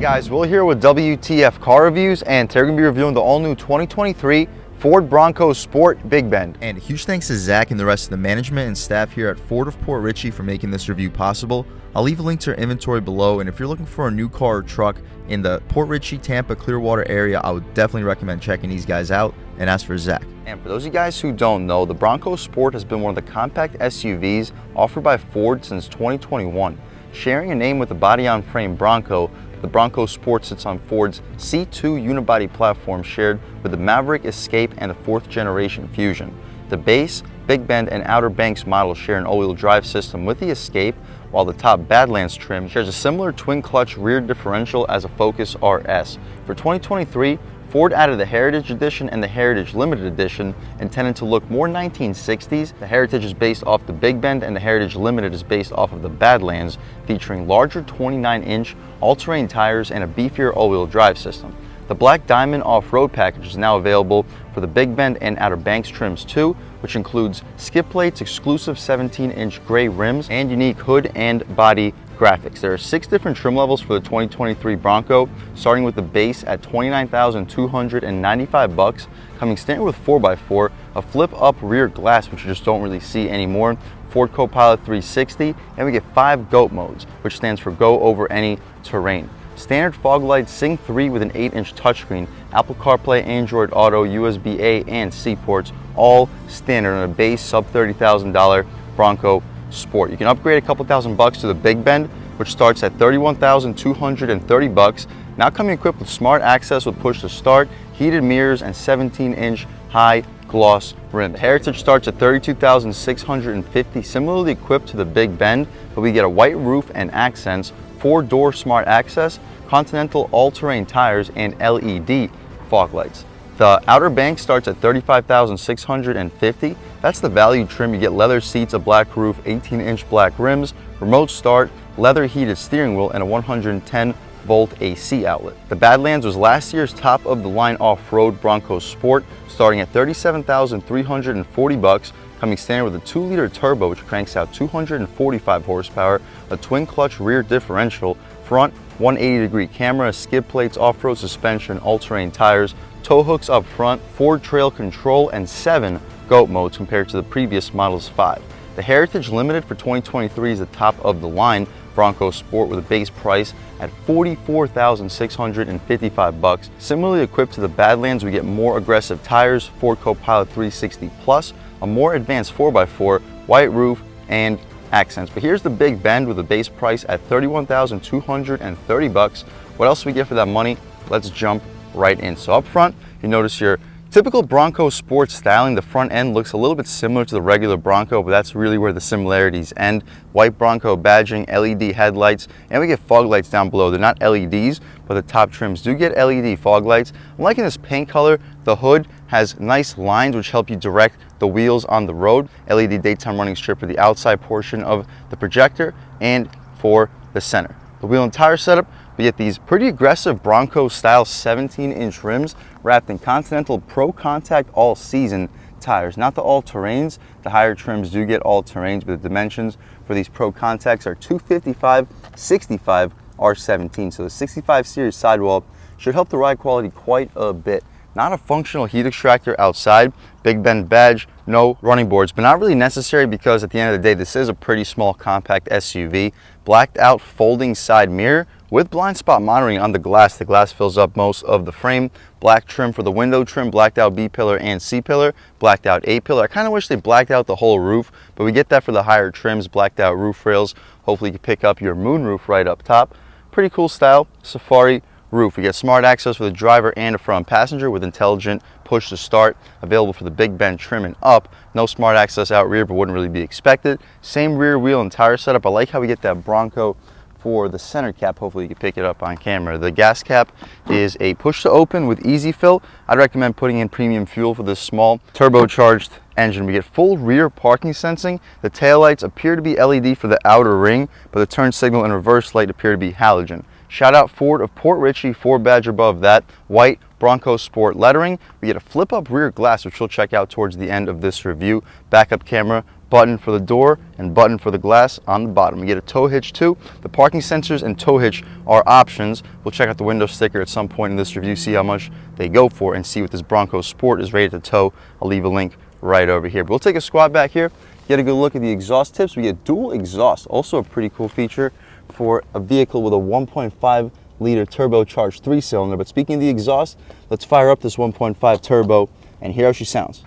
Guys, Will here with W.T.F car reviews, and today we're going to be reviewing the all-new 2023 Ford Bronco Sport Big Bend. And huge thanks to Zach and the rest of the management and staff here at Ford of Port Richey for making this review possible. I'll leave a link to their inventory below, and if you're looking for a new car or truck in the Port Richey, Tampa, Clearwater area, I would definitely recommend checking these guys out, and ask for Zach. And for those of you guys who don't know, the Bronco Sport has been one of the compact SUVs offered by Ford since 2021. Sharing a name with the body-on-frame Bronco, the Bronco Sport sits on Ford's C2 unibody platform shared with the Maverick, Escape, and the 4th generation Fusion. The base, Big Bend, and Outer Banks models share an all-wheel drive system with the Escape, while the top Badlands trim shares a similar twin-clutch rear differential as a Focus RS. For 2023, Ford added the Heritage Edition and the Heritage Limited Edition, intended to look more 1960s. The Heritage is based off the Big Bend, and the Heritage Limited is based off of the Badlands, featuring larger 29-inch all-terrain tires and a beefier all-wheel drive system. The Black Diamond off-road package is now available for the Big Bend and Outer Banks trims too, which includes skid plates, exclusive 17-inch gray rims, and unique hood and body graphics. There are 6 different trim levels for the 2023 Bronco, starting with the base at $29,295, coming standard with 4x4, a flip-up rear glass, which you just don't really see anymore, Ford Copilot 360, and we get 5 GOAT modes, which stands for Go Over Any Terrain. Standard fog lights, Sync 3 with an 8-inch touchscreen, Apple CarPlay, Android Auto, USB-A, and C ports, all standard on a base sub $30,000 Bronco Sport. You can upgrade a couple $1,000 to the Big Bend, which starts at $31,230, now coming equipped with smart access with push to start, heated mirrors, and 17-inch high gloss rim. The Heritage starts at $32,650, similarly equipped to the Big Bend, but we get a white roof and accents, 4-door smart access, Continental all-terrain tires, and LED fog lights. The Outer Banks starts at $35,650. That's the value trim. You get leather seats, a black roof, 18-inch black rims, remote start, leather heated steering wheel, and a 110-volt AC outlet. The Badlands was last year's top-of-the-line off-road Bronco Sport, starting at $37,340, coming standard with a 2-liter turbo, which cranks out 245 horsepower, a twin-clutch rear differential, front 180-degree camera, skid plates, off-road suspension, all-terrain tires, tow hooks up front, Ford Trail Control, and 7 GOAT modes compared to the previous model's 5. The Heritage Limited for 2023 is the top-of-the-line Bronco Sport with a base price at $44,655. Similarly equipped to the Badlands, we get more aggressive tires, Ford Copilot 360 Plus, a more advanced 4x4, white roof, and accents. But here's the Big Bend with a base price at $31,230. What else do we get for that money? Let's jump right in. So up front, you notice your typical Bronco Sport styling. The front end looks a little bit similar to the regular Bronco, but that's really where the similarities end. White Bronco badging, LED headlights, and we get fog lights down below. They're not LEDs, but the top trims do get LED fog lights. I'm liking this paint color. The hood has nice lines which help you direct the wheels on the road. LED daytime running strip for the outside portion of the projector and for the center. The wheel and tire setup, we get these pretty aggressive Bronco style 17-inch rims wrapped in Continental Pro Contact all-season tires, not the all-terrains. The higher trims do get all-terrains, but the dimensions for these Pro Contacts are 255/65 R17. So the 65 series sidewall should help the ride quality quite a bit. Not a functional heat extractor outside, Big Bend badge, no running boards, but not really necessary because at the end of the day, this is a pretty small compact SUV. Blacked out folding side mirror with blind spot monitoring on the glass. The glass fills up most of the frame. Black trim for the window trim, blacked out B-pillar and C-pillar, blacked out A-pillar. I kind of wish they blacked out the whole roof, but we get that for the higher trims, blacked out roof rails. Hopefully you can pick up your moon roof right up top. Pretty cool style, safari roof. We get smart access for the driver and a front passenger with intelligent push to start, available for the Big Bend trim and up. No smart access out rear, but wouldn't really be expected. Same rear wheel and tire setup. I like how we get that Bronco for the center cap. Hopefully you can pick it up on camera. The gas cap is a push to open with easy fill. I'd recommend putting in premium fuel for this small turbocharged engine. We get full rear parking sensing. The taillights appear to be LED for the outer ring, but the turn signal and reverse light appear to be halogen. Shout out Ford of Port Richey, Ford badge above that, white Bronco Sport lettering. We get a flip-up rear glass, which we'll check out towards the end of this review. Backup camera, button for the door and button for the glass on the bottom. You get a tow hitch too. The parking sensors and tow hitch are options. We'll check out the window sticker at some point in this review, see how much they go for, and see what this Bronco Sport is rated to tow. I'll leave a link right over here. But we'll take a squat back here, get a good look at the exhaust tips. We get dual exhaust, also a pretty cool feature for a vehicle with a 1.5 liter turbocharged 3-cylinder. But speaking of the exhaust, let's fire up this 1.5 turbo and hear how she sounds.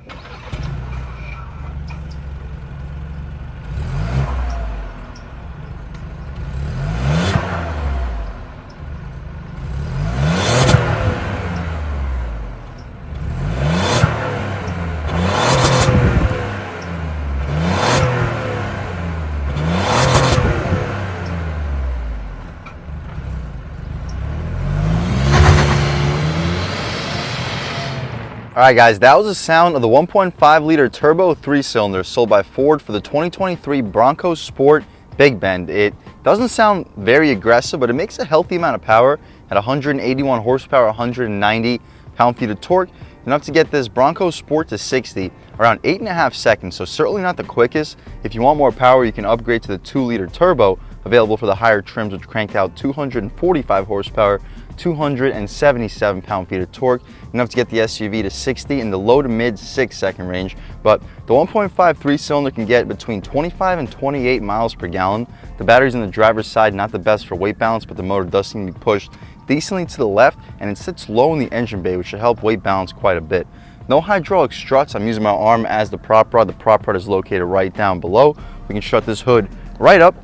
Alright guys, that was the sound of the 1.5 liter turbo 3-cylinder sold by Ford for the 2023 Bronco Sport Big Bend. It doesn't sound very aggressive, but it makes a healthy amount of power at 181 horsepower, 190 pound-feet of torque. Enough to get this Bronco Sport to 60 around 8.5 seconds, so certainly not the quickest. If you want more power, you can upgrade to the 2-liter turbo, available for the higher trims, which crank out 245 horsepower, 277 pound-feet of torque, enough to get the SUV to 60 in the low to mid 6-second range. But the 1.5 3-cylinder can get between 25 and 28 miles per gallon. The battery's on the driver's side, not the best for weight balance, but the motor does seem to be pushed decently to the left, and it sits low in the engine bay, which should help weight balance quite a bit. No hydraulic struts. I'm using my arm as the prop rod. The prop rod is located right down below. We can shut this hood right up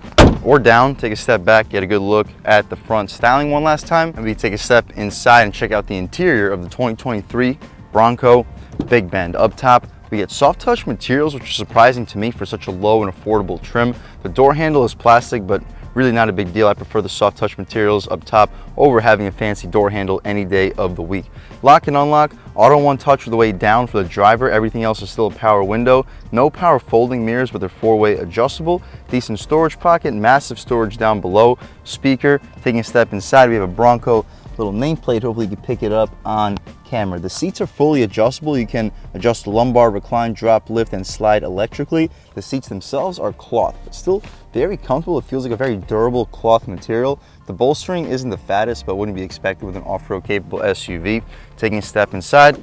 or down, take a step back, get a good look at the front styling one last time, and we take a step inside and check out the interior of the 2023 Bronco Big Bend. Up top, we get soft touch materials, which is surprising to me for such a low and affordable trim. The door handle is plastic, but really not a big deal. I prefer the soft touch materials up top over having a fancy door handle any day of the week. Lock and unlock, auto one touch for the way down for the driver. Everything else is still a power window. No power folding mirrors, but they're 4-way adjustable. Decent storage pocket, massive storage down below. Speaker. Taking a step inside, we have a Bronco little nameplate. Hopefully you can pick it up on camera. The seats are fully adjustable. You can adjust the lumbar, recline, drop, lift, and slide electrically. The seats themselves are cloth, but still very comfortable. It feels like a very durable cloth material. The bolstering isn't the fattest, but wouldn't be expected with an off-road capable SUV. Taking a step inside,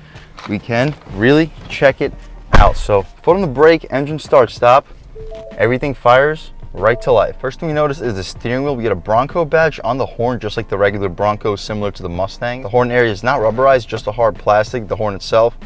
we can really check it out. So foot on the brake, engine start stop, everything fires right to life. First thing we notice is the steering wheel. We get a Bronco badge on the horn, just like the regular Bronco, similar to the Mustang. The horn area is not rubberized, just a hard plastic. The horn itself,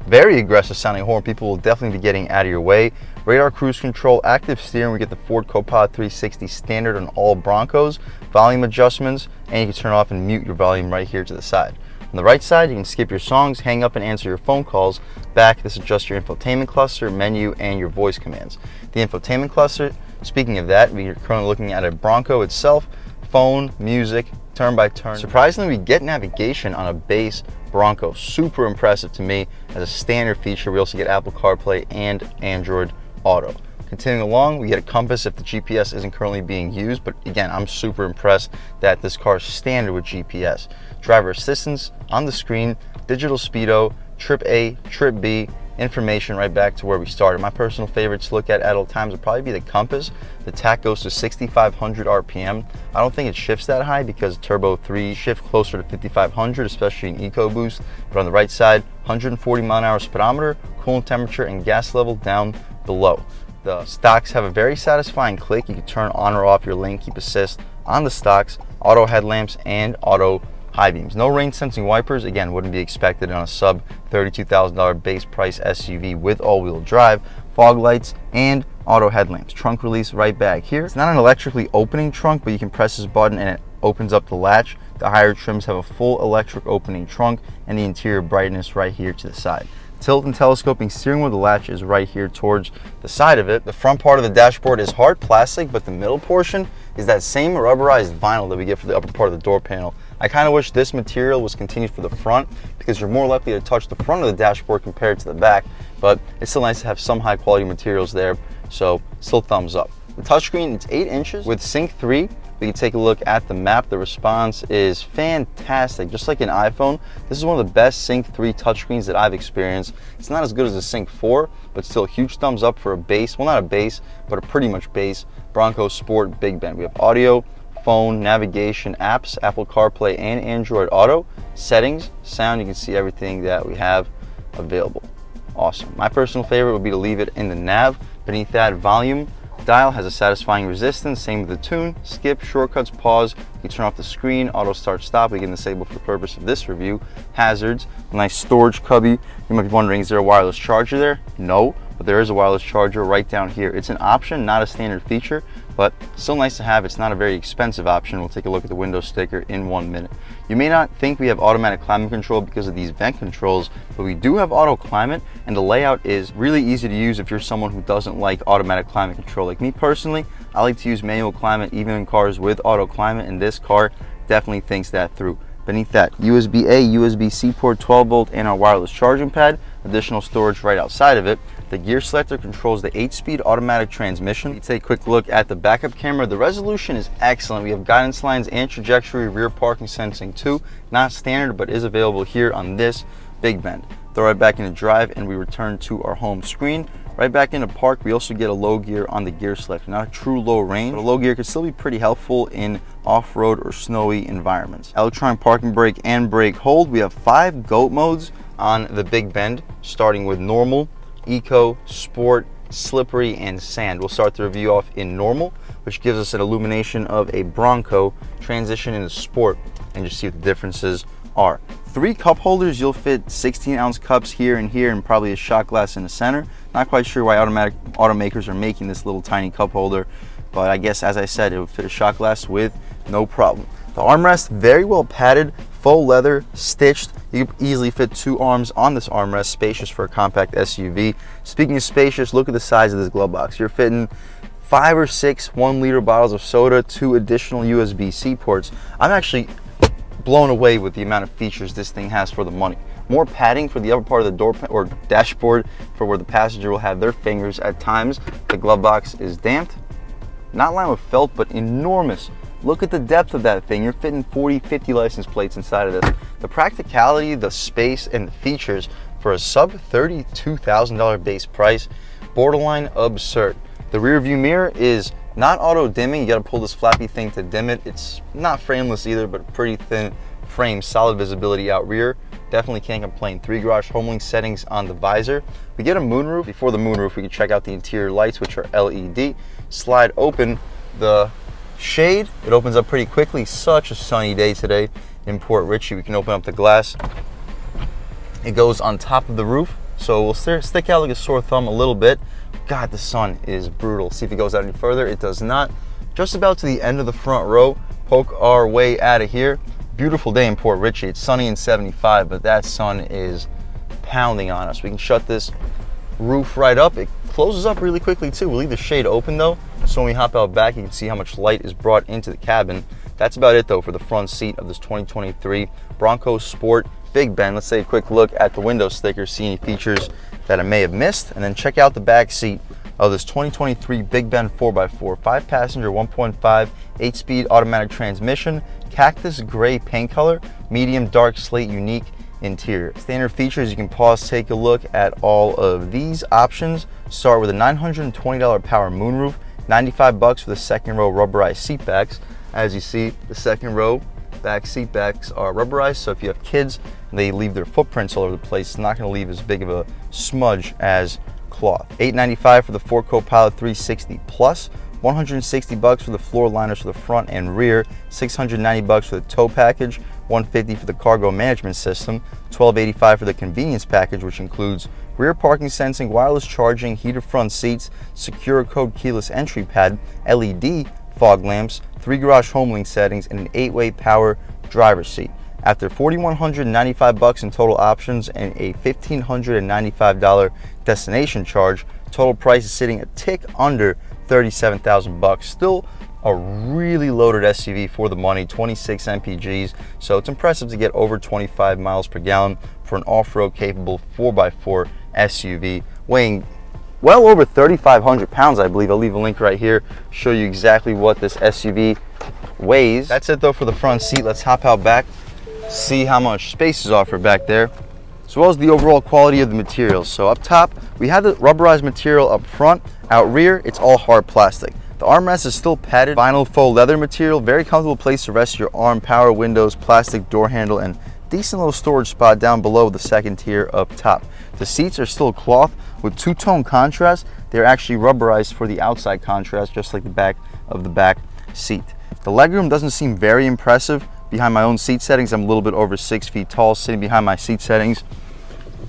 very aggressive sounding horn. People will definitely be getting out of your way. Radar cruise control, active steering. We get the Ford Copilot 360 standard on all Broncos. Volume adjustments, and you can turn off and mute your volume right here to the side. On the right side, you can skip your songs, hang up, and answer your phone calls. Back, this adjusts your infotainment cluster, menu, and your voice commands. The infotainment cluster, speaking of that, we are currently looking at a Bronco itself, phone, music, turn by turn. Surprisingly, we get navigation on a base Bronco. Super impressive to me as a standard feature. We also get Apple CarPlay and Android Auto. Continuing along, we get a compass if the GPS isn't currently being used, but again, I'm super impressed that this car is standard with GPS. Driver assistance on the screen, digital speedo, trip A, trip B, information right back to where we started. My personal favorite to look at all times would probably be the compass. The tach goes to 6,500 RPM. I don't think it shifts that high because Turbo 3 shift closer to 5,500, especially in EcoBoost. But on the right side, 140 mile-an-hour speedometer, coolant temperature, and gas level down below. The stocks have a very satisfying click. You can turn on or off your lane keep assist on the stocks, auto headlamps, and auto high beams. No rain sensing wipers, again, wouldn't be expected on a sub $32,000 base price SUV with all-wheel drive. Fog lights and auto headlamps. Trunk release right back here. It's not an electrically opening trunk, but you can press this button and it opens up the latch. The higher trims have a full electric opening trunk and the interior brightness right here to the side. Tilt and telescoping steering wheel, the latch is right here towards the side of it. The front part of the dashboard is hard plastic, but the middle portion is that same rubberized vinyl that we get for the upper part of the door panel. I kind of wish this material was continued for the front because you're more likely to touch the front of the dashboard compared to the back, but it's still nice to have some high quality materials there, so still thumbs up. The touchscreen, it's 8 inches with Sync 3 We can take a look at the map. The response is fantastic. Just like an iPhone, this is one of the best Sync 3 touchscreens that I've experienced. It's not as good as a Sync 4, but still a huge thumbs up for a base, well, not a base, but a pretty much base Bronco Sport Big Bend. We have audio, phone, navigation, apps, Apple CarPlay and Android Auto, settings, sound. You can see everything that we have available. Awesome. My personal favorite would be to leave it in the nav. Beneath that, volume dial has a satisfying resistance. Same with the tune, skip, shortcuts, pause. You turn off the screen, auto start, stop. We can disable for the purpose of this review. Hazards, a nice storage cubby. You might be wondering, is there a wireless charger there? No, but there is a wireless charger right down here. It's an option, not a standard feature, but still nice to have. It's not a very expensive option. We'll take a look at the window sticker in 1 minute. You may not think we have automatic climate control because of these vent controls, but we do have auto climate, and the layout is really easy to use if you're someone who doesn't like automatic climate control. Like me personally, I like to use manual climate even in cars with auto climate, and this car definitely thinks that through. Beneath that, USB-A, USB-C port, 12 volt, and our wireless charging pad. Additional storage right outside of it. The gear selector controls the 8-speed automatic transmission. You take a quick look at the backup camera. The resolution is excellent. We have guidance lines and trajectory, rear parking sensing too. Not standard, but is available here on this Big Bend. Throw it back into drive and we return to our home screen. Right back into park, we also get a low gear on the gear selector. Not a true low range, but a low gear could still be pretty helpful in off-road or snowy environments. Electronic parking brake and brake hold. We have 5 GOAT modes on the Big Bend, starting with normal, eco, sport, slippery, and sand. We'll start the review off in normal, which gives us an illumination of a Bronco, transition into sport, and just see what the differences are. 3 cup holders. You'll fit 16-ounce cups here, and probably a shot glass in the center. Not quite sure why automakers are making this little tiny cup holder, but I guess, as I said, it would fit a shot glass with no problem. The armrest, very well padded, faux leather, stitched. You can easily fit 2 arms on this armrest, spacious for a compact SUV. Speaking of spacious, look at the size of this glove box. You're fitting 5 or 6 1-liter bottles of soda, 2 additional USB-C ports. I'm actually blown away with the amount of features this thing has for the money. More padding for the upper part of the door or dashboard for where the passenger will have their fingers at times. The glove box is damped, not lined with felt, but enormous. Look at the depth of that thing. You're fitting 40, 50 license plates inside of this. The practicality, the space, and the features for a sub $32,000 base price, borderline absurd. The rear view mirror is not auto dimming. You got to pull this flappy thing to dim it. It's not frameless either, but pretty thin frame, solid visibility out rear. Definitely can't complain. 3 garage homelink settings on the visor. We get a moonroof. Before the moonroof, we can check out the interior lights, which are LED. Slide open the shade. It opens up pretty quickly. Such a sunny day today in Port Richey. We can open up the glass. It goes on top of the roof, so we'll stick out like a sore thumb a little bit. God, the sun is brutal. See if it goes out any further. It does not. Just about to the end of the front row. Poke our way out of here. Beautiful day in Port Richey. It's sunny and 75, but that sun is pounding on us. We can shut this roof right up. It closes up really quickly too. We'll leave the shade open though, so when we hop out back, you can see how much light is brought into the cabin. That's about it though for the front seat of this 2023 Bronco Sport Big Bend. Let's take a quick look at the window sticker, see any features that I may have missed, and then check out the back seat of this 2023 Big Bend 4x4, 5-passenger, 1.5, 8-speed automatic transmission, cactus gray paint color, medium dark slate unique interior. Standard features, you can pause, take a look at all of these options. Start with a $920 power moonroof, $95 for the second row rubberized seat backs. As you see, the second row back seat backs are rubberized, so if you have kids and they leave their footprints all over the place, it's not going to leave as big of a smudge as cloth. $895 for the Ford Co-Pilot 360 Plus, $160 for the floor liners for the front and rear, $690 for the tow package, $150 for the cargo management system, $1285 for the convenience package, which includes rear parking sensing, wireless charging, heated front seats, secure code keyless entry pad, LED fog lamps, 3 garage homelink settings, and an 8-way power driver's seat. After $4,195 in total options and a $1,595 destination charge, total price is sitting a tick under $37,000. Still a really loaded SUV for the money, 26 mpgs, so it's impressive to get over 25 miles per gallon for an off-road capable 4x4 SUV weighing well over 3,500 pounds, I believe. I'll leave a link right here, show you exactly what this SUV weighs. That's it though for the front seat. Let's hop out back, see how much space is offered back there, as well as the overall quality of the materials. So up top, we have the rubberized material up front. Out rear, it's all hard plastic. The armrest is still padded vinyl faux leather material. Very comfortable place to rest your arm, power windows, plastic door handle, and decent little storage spot down below the second tier up top. The seats are still cloth with two-tone contrast. They're actually rubberized for the outside contrast, just like the back of the back seat. The legroom doesn't seem very impressive. Behind my own seat settings, I'm a little bit over 6 feet tall sitting behind my seat settings.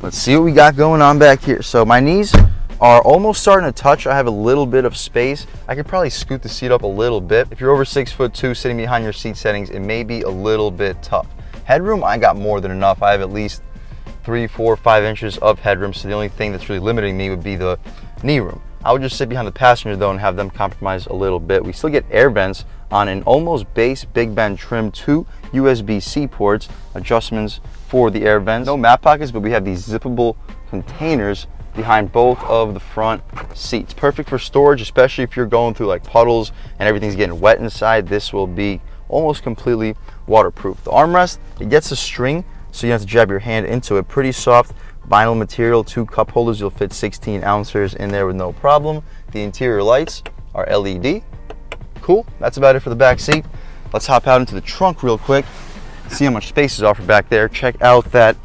Let's see what we got going on back here. So my knees are almost starting to touch. I have a little bit of space. I could probably scoot the seat up a little bit. If you're over 6'2", sitting behind your seat settings, it may be a little bit tough. Headroom, I got more than enough. I have at least 3, 4, 5 inches of headroom, so the only thing that's really limiting me would be the knee room. I would just sit behind the passenger though and have them compromise a little bit. We still get air vents on an almost base Big Bend trim, 2 USB-C ports, adjustments for the air vents. No map pockets, but we have these zippable containers behind both of the front seats. Perfect for storage, especially if you're going through like puddles and everything's getting wet inside. This will be almost completely waterproof. The armrest, it gets a string, so you have to jab your hand into it. Pretty soft vinyl material, 2 cup holders. You'll fit 16 ounces in there with no problem. The interior lights are LED. Cool, that's about it for the back seat. Let's hop out into the trunk real quick, see how much space is offered back there. Check out that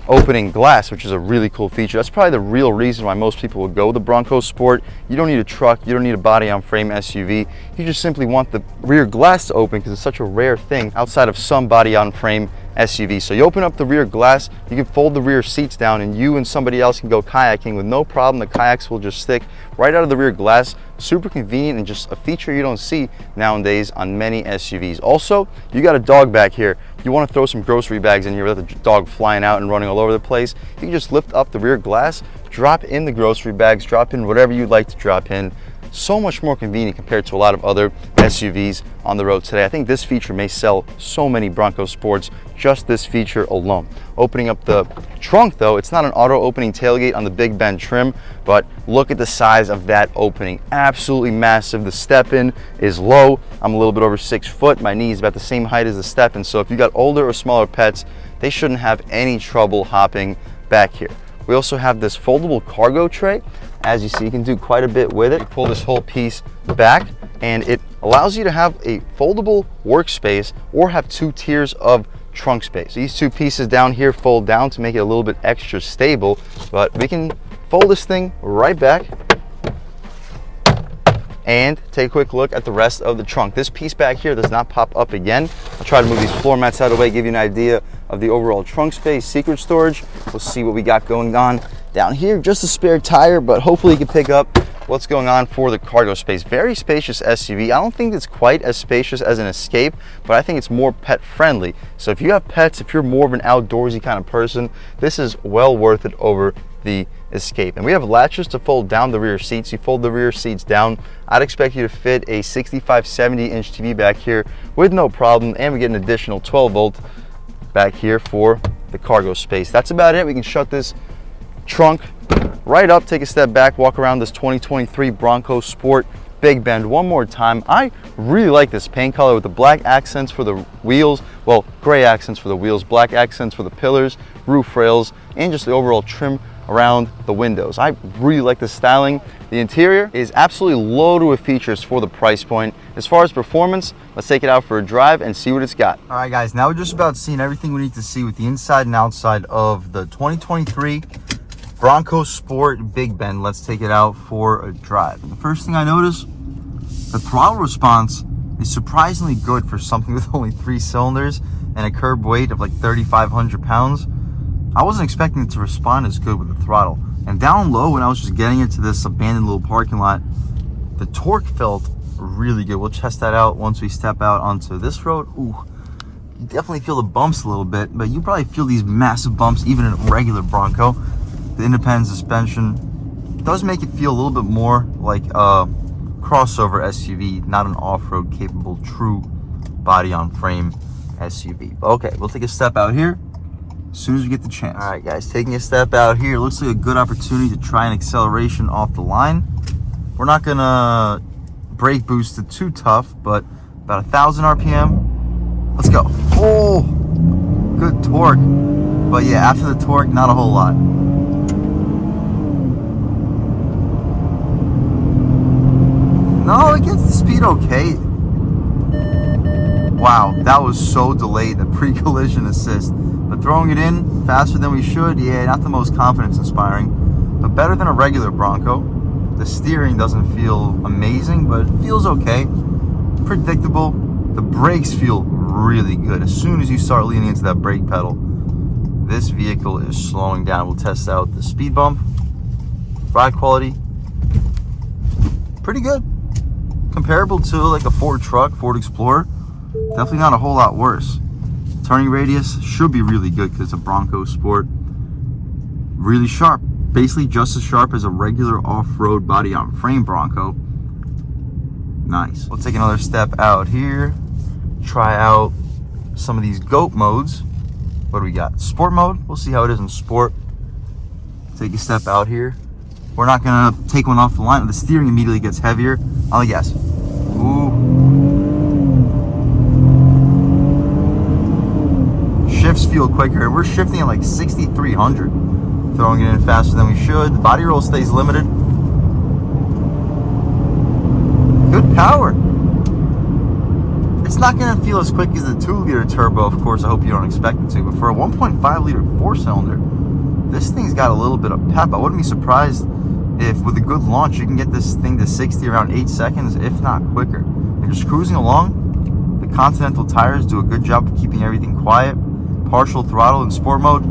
opening glass, which is a really cool feature. That's probably the real reason why most people would go the Bronco Sport. You don't need a truck, you don't need a body on frame SUV. You just simply want the rear glass to open because it's such a rare thing outside of some body on frame SUV. So you open up the rear glass, you can fold the rear seats down, and you and somebody else can go kayaking with no problem. The kayaks will just stick right out of the rear glass. Super convenient and just a feature you don't see nowadays on many SUVs. Also, you got a dog back here. You want to throw some grocery bags in here without the dog flying out and running all over the place. You can just lift up the rear glass, drop in the grocery bags, drop in whatever you'd like to drop in. So much more convenient compared to a lot of other SUVs on the road today. I think this feature may sell so many Bronco Sports, just this feature alone. Opening up the trunk though, it's not an auto opening tailgate on the Big Bend trim, but look at the size of that opening. Absolutely massive. The step-in is low. I'm a little bit over 6 foot. My knee is about the same height as the step-in. So if you got older or smaller pets, they shouldn't have any trouble hopping back here. We also have this foldable cargo tray. As you see, you can do quite a bit with it. You pull this whole piece back and it allows you to have a foldable workspace or have 2 tiers of trunk space. These 2 pieces down here fold down to make it a little bit extra stable, but we can fold this thing right back and take a quick look at the rest of the trunk. This piece back here does not pop up again. I'll try to move these floor mats out of the way, give you an idea of the overall trunk space. Secret storage, we'll see what we got going on down here. Just a spare tire, but hopefully you can pick up what's going on for the cargo space. Very spacious SUV. I don't think it's quite as spacious as an Escape, but I think it's more pet friendly. So if you have pets, if you're more of an outdoorsy kind of person, this is well worth it over the Escape. And we have latches to fold down the rear seats. You fold the rear seats down, I'd expect you to fit a 65-70 inch TV back here with no problem, and we get an additional 12 volt back here for the cargo space. That's about it. We can shut this trunk right up, take a step back, walk around this 2023 Bronco Sport Big Bend one more time. I really like this paint color with the black accents for the wheels, well, gray accents for the wheels, black accents for the pillars, roof rails, and just the overall trim around the windows. I really like the styling. The interior is absolutely loaded with features for the price point. As far as performance, let's take it out for a drive and see what it's got. All right guys, now we're just about seeing everything we need to see with the inside and outside of the 2023 Bronco Sport Big Bend. Let's take it out for a drive. The first thing I notice, the throttle response is surprisingly good for something with only 3 cylinders and a curb weight of like 3,500 pounds. I wasn't expecting it to respond as good with the throttle. And down low, when I was just getting into this abandoned little parking lot, the torque felt really good. We'll test that out once we step out onto this road. Ooh, you definitely feel the bumps a little bit, but you probably feel these massive bumps even in a regular Bronco. The independent suspension does make it feel a little bit more like a crossover SUV, not an off-road capable true body on frame SUV. Okay, we'll take a step out here, as soon as we get the chance. All right, guys, taking a step out here. Looks like a good opportunity to try an acceleration off the line. We're not gonna brake boost it too tough, but about 1,000 RPM. Let's go. Oh, good torque. But yeah, after the torque, not a whole lot. No, it gets the speed okay. Wow, that was so delayed, the pre-collision assist. But throwing it in faster than we should, yeah, not the most confidence inspiring, but better than a regular Bronco. The steering doesn't feel amazing, but it feels okay. Predictable. The brakes feel really good. As soon as you start leaning into that brake pedal, this vehicle is slowing down. We'll test out the speed bump. Ride quality, pretty good. Comparable to like a Ford truck, Ford Explorer. Definitely not a whole lot worse. Turning radius should be really good because it's a Bronco Sport. Really sharp. Basically just as sharp as a regular off-road body on frame Bronco. Nice. We'll take another step out here. Try out some of these GOAT modes. What do we got? Sport mode. We'll see how it is in sport. Take a step out here. We're not gonna take one off the line. The steering immediately gets heavier. On the gas. Ooh. Shifts feel quicker. We're shifting at like 6,300. Throwing it in faster than we should. The body roll stays limited. Good power. It's not going to feel as quick as the 2-liter turbo, of course. I hope you don't expect it to. But for a 1.5-liter 4-cylinder, this thing's got a little bit of pep. I wouldn't be surprised if with a good launch, you can get this thing to 60 around 8 seconds, if not quicker. And just cruising along, the Continental tires do a good job of keeping everything quiet. Partial throttle in sport mode.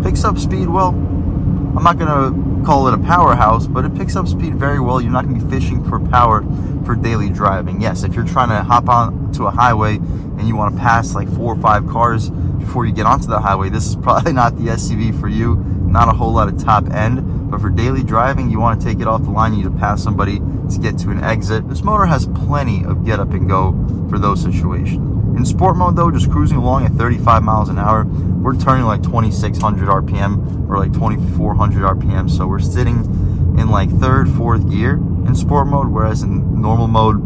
Picks up speed well. I'm not gonna call it a powerhouse, but it picks up speed very well. You're not gonna be fishing for power for daily driving. Yes, if you're trying to hop on to a highway and you want to pass like 4 or 5 cars before you get onto the highway, this is probably not the SUV for you. Not a whole lot of top end, but for daily driving, you want to take it off the line, you need to pass somebody to get to an exit. This motor has plenty of get up and go for those situations. In sport mode though, just cruising along at 35 miles an hour, we're turning like 2,600 RPM or like 2,400 RPM. So we're sitting in like 3rd, 4th gear in sport mode, whereas in normal mode,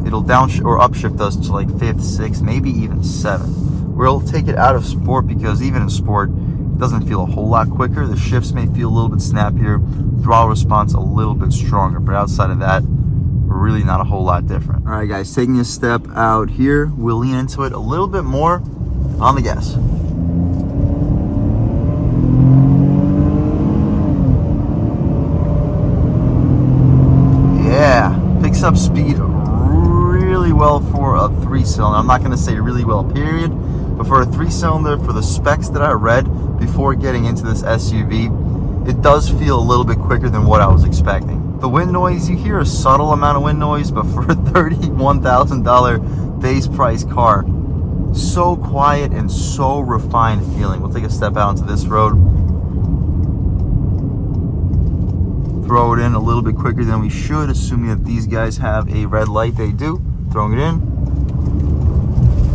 it'll or upshift us to like 5th, 6th, maybe even 7th. We'll take it out of sport because even in sport, it doesn't feel a whole lot quicker. The shifts may feel a little bit snappier, throttle response a little bit stronger, but outside of that, really not a whole lot different. All right, guys, taking a step out here, we'll lean into it a little bit more on the gas. Yeah, picks up speed really well for a 3-cylinder. I'm not gonna say really well, period, but for a 3-cylinder, for the specs that I read before getting into this SUV, it does feel a little bit quicker than what I was expecting. The wind noise, you hear a subtle amount of wind noise, but for a $31,000 base price car, so quiet and so refined feeling. We'll take a step out onto this road. Throw it in a little bit quicker than we should, assuming that these guys have a red light. They do. Throwing it in.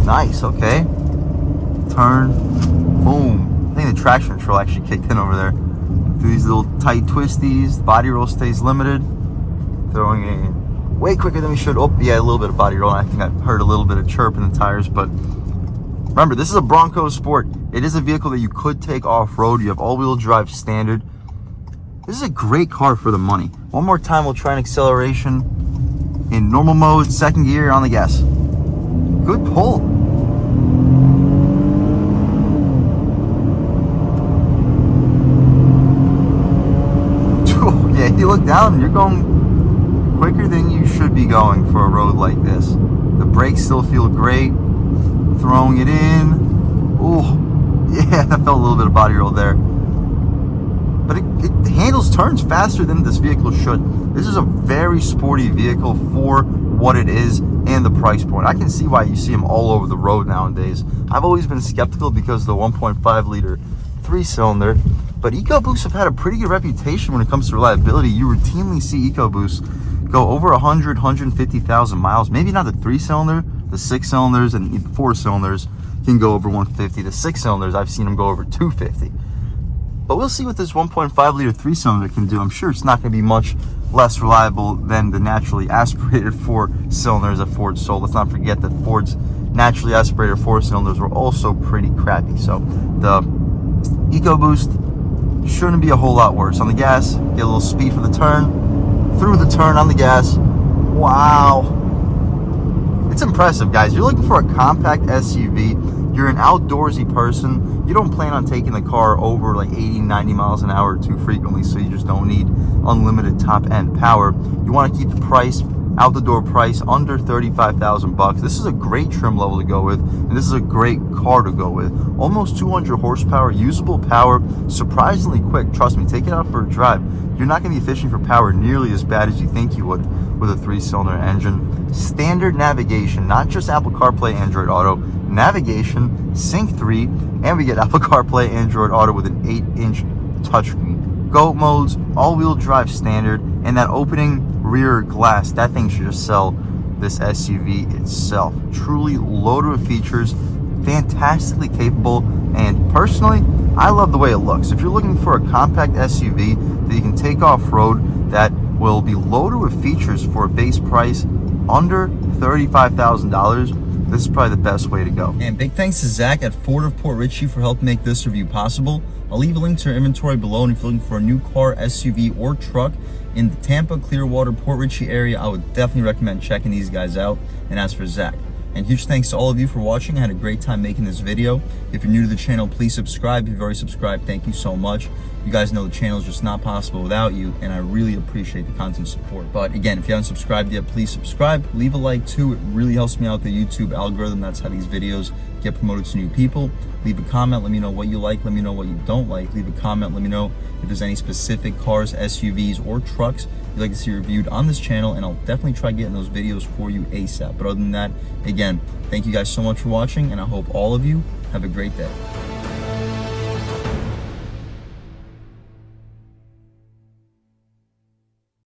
Nice, okay. Turn. Boom. I think the traction control actually kicked in over there. Do these little tight twisties. Body roll stays limited. Throwing it in way quicker than we should. Oh, yeah, a little bit of body roll. I think I heard a little bit of chirp in the tires, but remember, this is a Bronco Sport. It is a vehicle that you could take off-road. You have all-wheel drive standard. This is a great car for the money. One more time, we'll try an acceleration in normal mode, 2nd gear on the gas. Good pull. Yeah, you look down, you're going quicker than you should be going for a road like this. The brakes still feel great. Throwing it in. Oh, yeah, that felt a little bit of body roll there. But it handles turns faster than this vehicle should. This is a very sporty vehicle for what it is and the price point. I can see why you see them all over the road nowadays. I've always been skeptical because of the 1.5-liter 3-cylinder. But EcoBoosts have had a pretty good reputation when it comes to reliability. You routinely see EcoBoosts go over 100, 150,000 miles. Maybe not the 3-cylinder, the 6 cylinders and 4 cylinders can go over 150. The 6 cylinders, I've seen them go over 250. But we'll see what this 1.5 liter 3 cylinder can do. I'm sure it's not going to be much less reliable than the naturally aspirated 4 cylinders that Ford sold. Let's not forget that Ford's naturally aspirated 4 cylinders were also pretty crappy. So the EcoBoost shouldn't be a whole lot worse. On the gas, get a little speed for the turn, through the turn on the gas. Wow. It's impressive, guys. You're looking for a compact SUV. You're an outdoorsy person. You don't plan on taking the car over like 80, 90 miles an hour too frequently, so you just don't need unlimited top-end power. You want to keep the price, out the door price, under 35,000 bucks. This is a great trim level to go with, and this is a great car to go with. Almost 200 horsepower, usable power, surprisingly quick. Trust me, take it out for a drive. You're not going to be fishing for power nearly as bad as you think you would with a 3-cylinder engine. Standard navigation, not just Apple CarPlay, Android Auto, navigation, Sync 3, and we get Apple CarPlay, Android Auto with an 8-inch touchscreen. GOAT modes, all-wheel drive standard, and that opening rear glass, that thing should just sell this SUV itself. Truly loaded with features, fantastically capable, and personally, I love the way it looks. If you're looking for a compact SUV that you can take off-road, that will be loaded with features for a base price under $35,000, this is probably the best way to go. And big thanks to Zach at Ford of Port Richey for helping make this review possible. I'll leave a link to their inventory below, and if you're looking for a new car, SUV, or truck in the Tampa, Clearwater, Port Richey area, I would definitely recommend checking these guys out. And as for Zach, and huge thanks to all of you for watching. I had a great time making this video. If you're new to the channel, please subscribe. If you've already subscribed, thank you so much. You guys know the channel is just not possible without you, and I really appreciate the constant support. But again, if you haven't subscribed yet, please subscribe. Leave a like too. It really helps me out the YouTube algorithm. That's how these videos get promoted to new people. Leave a comment. Let me know what you like. Let me know what you don't like. Leave a comment. Let me know if there's any specific cars, SUVs, or trucks you'd like to see reviewed on this channel, and I'll definitely try getting those videos for you ASAP. But other than that, again, thank you guys so much for watching, and I hope all of you have a great day.